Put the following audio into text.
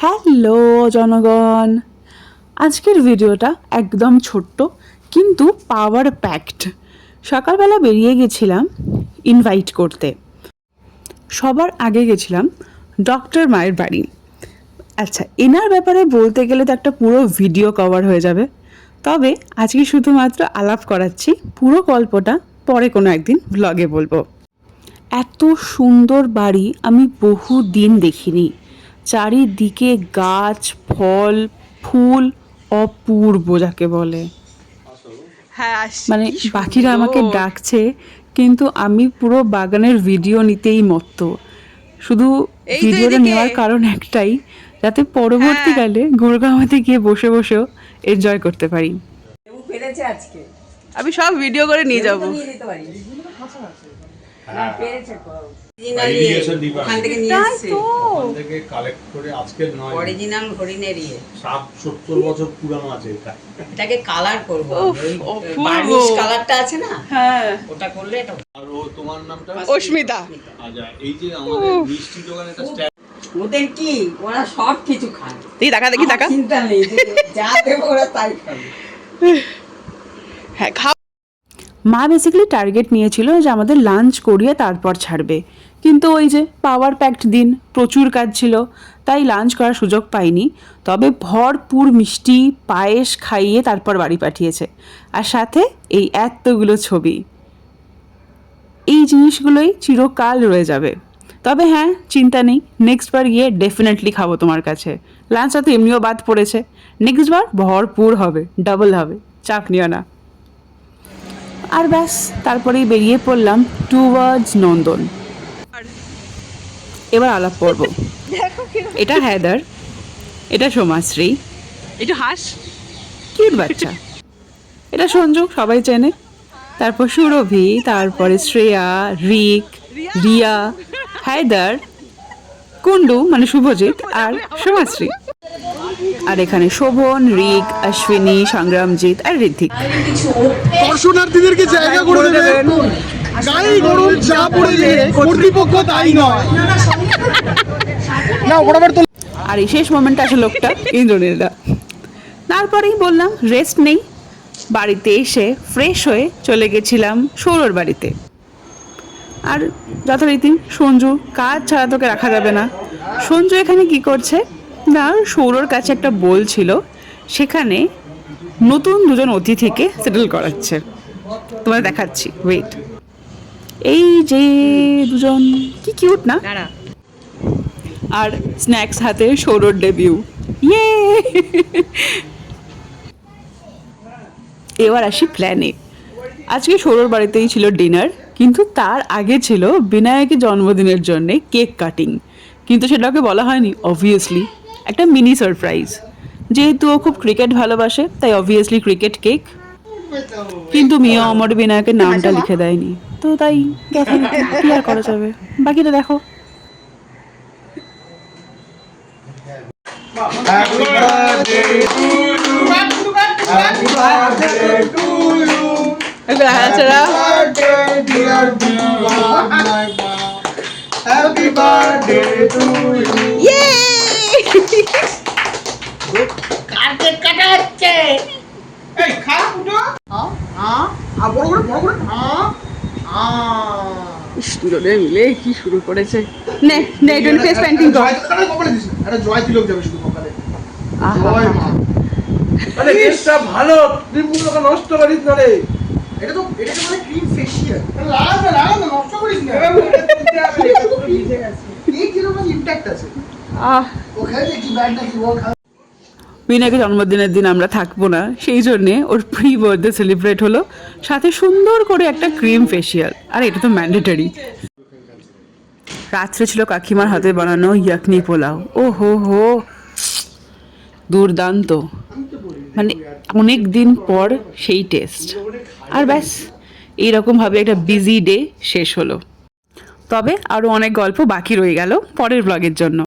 Hello জনগণ, আজকের ভিডিওটা একদম ছোট্ট কিন্তু পাওয়ার প্যাকড। সকালবেলা বেরিয়ে গেছিলাম ইনভাইট করতে। সবার আগে গেছিলাম ডক্টর মায়ের বাড়ি। আচ্ছা, এনার ব্যাপারে বলতে গেলে তো একটা পুরো ভিডিও কভার হয়ে যাবে, তবে আজকে শুধুমাত্র আলাপ করাচ্ছি, পুরো গল্পটা পরে কোনো একদিন ব্লগে বলবো। এত সুন্দর বাড়ি আমি বহু দিন দেখিনি। চারিদিকে গাছ, ফল, ফুল, অপূর্ব যাকে বলে। মানে বাকিরা আমাকে ডাকছে, কিন্তু আমি পুরো বাগানের ভিডিও নিতেই মত্ত। শুধু ভিডিওটা নেওয়ার কারণ একটাই, যাতে পরবর্তীকালে গুরগাঁওতে গিয়ে বসে বসেও এনজয় করতে পারি। আমি সব ভিডিও করে নিয়ে যাবো। এটাকে কালার করব, বার্নিশ কালারটা আছে না, হ্যাঁ ওটা করলে এটা। আর ও তোমার নামটা অস্মিতা। আচ্ছা, এই যে আমাদের মিষ্টি দোকানে একটা স্ট্যান্ড, ওদের কি ওরা সব কিছু খায়, দেখি টাকা চিন্তা নেই, যা দেবো ওরা তাই খাবে। হ্যাঁ খাও। মা বেসিক্যালি টার্গেট নিয়েছিল যে আমাদের লাঞ্চ করিয়ে তারপর ছাড়বে, কিন্তু ওই যে পাওয়ার প্যাকড দিন, প্রচুর কাজ ছিল, তাই লাঞ্চ করার সুযোগ পাইনি। তবে ভরপুর মিষ্টি পায়েস খাইয়ে তারপর বাড়ি পাঠিয়েছে, আর সাথে এই এতগুলো ছবি। এই জিনিসগুলোই চিরকাল রয়ে যাবে। তবে হ্যাঁ, চিন্তা নেই, নেক্সট বার গিয়ে ডেফিনেটলি খাবো তোমার কাছে। লাঞ্চটা তো এমনিও বাদ পড়েছে, নেক্সট বার ভরপুর হবে, ডাবল হবে, চাপ নিও না। আর ব্যাস, তারপরেই বেরিয়ে পড়লাম টুয়ার্ডস নন্দন। এবার আলাপ করব। এটা হেদার, এটা সোমাশ্রী, একটু হাস। কিউট বাচ্চা। এটা সঞ্জু, সবাই চেনে। তারপর সুরভি, তারপরে শ্রেয়া, রিক, রিয়া, হায়দার, কুন্ডু মানে শুভজিৎ, আর সোমাশ্রী। আর এখানে শোভন, রিক, অশ্বিনী, সংগ্রামজিৎ আর ঋত্বিক। দর্শনার্থীদেরকে জায়গা করে দেবেন, গায়ে গরম চা পড়ে গেলে কর্তৃপক্ষ তাই নয় না বরাবর তো। আর এই শেষ মোমেন্টে আসে লোকটা ইন্দ্রনীলদা। তারপরেই বললাম রেস্ট নেই, বাড়িতে এসে ফ্রেশ হয়ে চলে গেছিলাম সৌরর বাড়িতে। আর যথারীতি সঞ্জু, কাজ ছাড়া তোকে রাখা যাবে না। সঞ্জু এখানে কি করছে না, সৌরর কাছে একটা বল ছিল, সেখানে নতুন দুজন অতিথিকে সেটেল করাচ্ছে। তোমায় দেখাচ্ছি, ওয়েট। এই যে দুজন, কি কিউট না? আর স্ন্যাক্স হাতে সৌরর ডেবিউ, ইয়ে। এবার আসি প্ল্যানে। আজকে সৌরর বাড়িতেই ছিল ডিনার, কিন্তু তার আগে ছিল বিনায়কের জন্মদিনের জন্য কেক কাটিং। কিন্তু সেটাকে বলা হয়নি, অবভিয়াসলি একটা মিনি সারপ্রাইজ। যেহেতু ও খুব ক্রিকেট ভালোবাসে, তাই অবভিয়াসলি ক্রিকেট কেক। কিন্তু মিয়া অমর বিনায়কের নামটা লিখে দেয়নি, তো তাই যথারীতি কি আর করা যাবে। বাকিটা দেখো। Happy birthday to you. Happy birthday to you. Happy birthday dear Viva, my mom. Happy birthday to you. কাটে কাটা হচ্ছে। এই খা উঠো। হ্যাঁ বড় করে হ্যাঁ দুজনে মিলে কি শুরু করেছে। নে নে একটু ফেস পেইন্টিং কর। একটা জয় তিলক যাবে শুধু সকালে। আহা, জয় মা। আরে বেশটা ভালো, তুই মুখটা নষ্ট করিস না রে। এটা তো মানে ক্রিম ফেশিয়াল। লাগা না নষ্ট করিস না। এই যেরকম ইমপ্যাক্ট আছে। ওখানে কি ব্যাগটা কি বল। বিনায়কের জন্মদিনের দিন আমরা থাকবো না, সেই জন্যে ওর প্রি বার্থডে সেলিব্রেট হলো, সাথে সুন্দর করে একটা ক্রিম ফেশিয়াল। আর এটা তো ম্যান্ডেটরি। রাত্রে ছিল কাকিমার হাতে বানানো ইয়াকনি পোলাও। ও হো হো, দুর্দান্ত। মানে অনেক দিন পর সেই টেস্ট। আর ব্যাস, এইরকমভাবে একটা বিজি ডে শেষ হলো। তবে আরও অনেক গল্প বাকি রয়ে গেল পরের ব্লগের জন্য।